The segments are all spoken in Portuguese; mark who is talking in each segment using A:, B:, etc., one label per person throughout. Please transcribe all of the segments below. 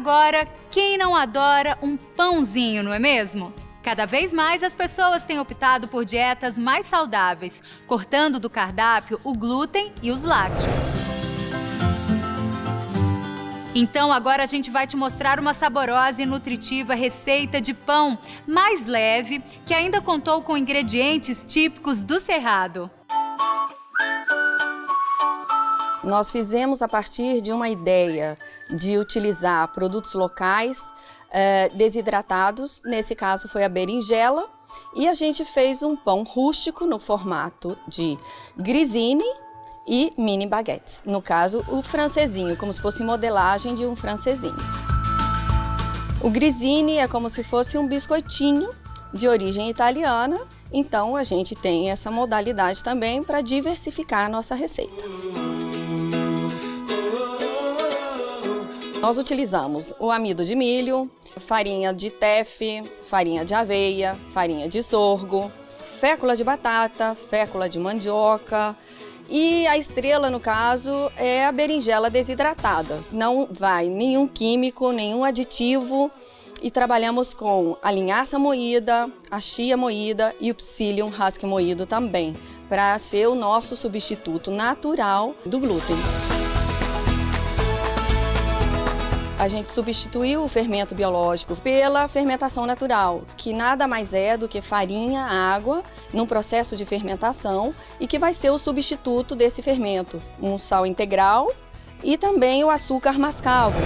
A: agora, quem não adora um pãozinho, não é mesmo? Cada vez mais as pessoas têm optado por dietas mais saudáveis, cortando do cardápio o glúten e os lácteos. Então agora a gente vai te mostrar uma saborosa e nutritiva receita de pão mais leve, que ainda contou com ingredientes típicos do Cerrado.
B: Nós fizemos a partir de uma ideia de utilizar produtos locais desidratados, nesse caso foi a berinjela, e a gente fez um pão rústico no formato de grissini e mini baguettes, no caso o francesinho, como se fosse modelagem de um francesinho. O grissini é como se fosse um biscoitinho de origem italiana, então a gente tem essa modalidade também para diversificar a nossa receita. Nós utilizamos o amido de milho, farinha de teff, farinha de aveia, farinha de sorgo, fécula de batata, fécula de mandioca e a estrela, no caso, é a berinjela desidratada. Não vai nenhum químico, nenhum aditivo e trabalhamos com a linhaça moída, a chia moída e o psyllium husk moído também, para ser o nosso substituto natural do glúten. A gente substituiu o fermento biológico pela fermentação natural, que nada mais é do que farinha, água, num processo de fermentação e que vai ser o substituto desse fermento. Um sal integral e também o açúcar mascavo.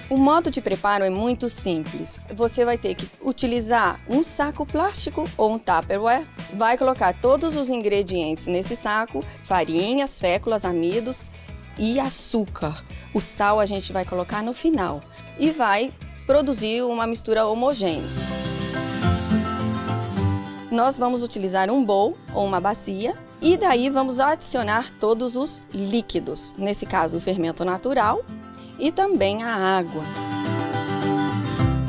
B: O modo de preparo é muito simples. Você vai ter que utilizar um saco plástico ou um Tupperware. Vai colocar todos os ingredientes nesse saco, farinhas, féculas, amidos e açúcar. O sal a gente vai colocar no final e vai produzir uma mistura homogênea. Nós vamos utilizar um bowl ou uma bacia e daí vamos adicionar todos os líquidos, nesse caso o fermento natural e também a água.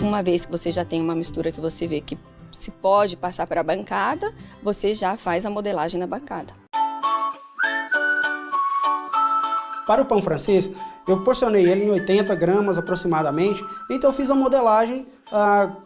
B: Uma vez que você já tem uma mistura que você vê que se pode passar para a bancada, você já faz a modelagem na bancada.
C: Para o pão francês, eu porcionei ele em 80 gramas aproximadamente, então eu fiz a modelagem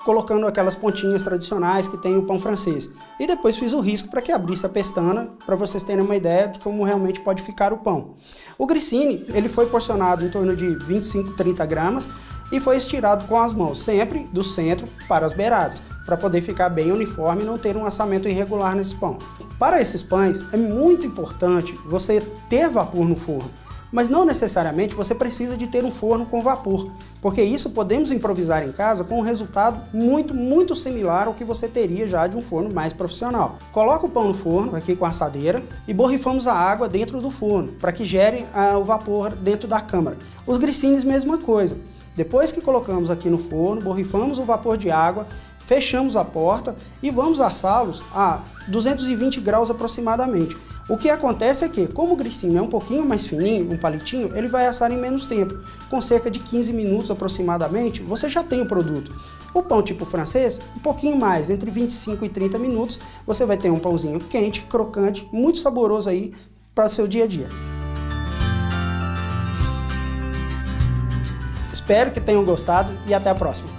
C: colocando aquelas pontinhas tradicionais que tem o pão francês. E depois fiz o risco para que abrisse a pestana, para vocês terem uma ideia de como realmente pode ficar o pão. O grissini, ele foi porcionado em torno de 25, 30 gramas e foi estirado com as mãos, sempre do centro para as beiradas, para poder ficar bem uniforme e não ter um assamento irregular nesse pão. Para esses pães, é muito importante você ter vapor no forno. Mas não necessariamente você precisa de ter um forno com vapor, porque isso podemos improvisar em casa com um resultado muito similar ao que você teria já de um forno mais profissional. Coloca o pão no forno, aqui com a assadeira, e borrifamos a água dentro do forno, para que gere o vapor dentro da câmara. Os grissines, mesma coisa. Depois que colocamos aqui no forno, borrifamos o vapor de água, fechamos a porta e vamos assá-los a 220 graus aproximadamente. O que acontece é que, como o grissini é um pouquinho mais fininho, um palitinho, ele vai assar em menos tempo. Com cerca de 15 minutos aproximadamente, você já tem o produto. O pão tipo francês, um pouquinho mais, entre 25 e 30 minutos, você vai ter um pãozinho quente, crocante, muito saboroso aí para o seu dia a dia. Espero que tenham gostado e até a próxima.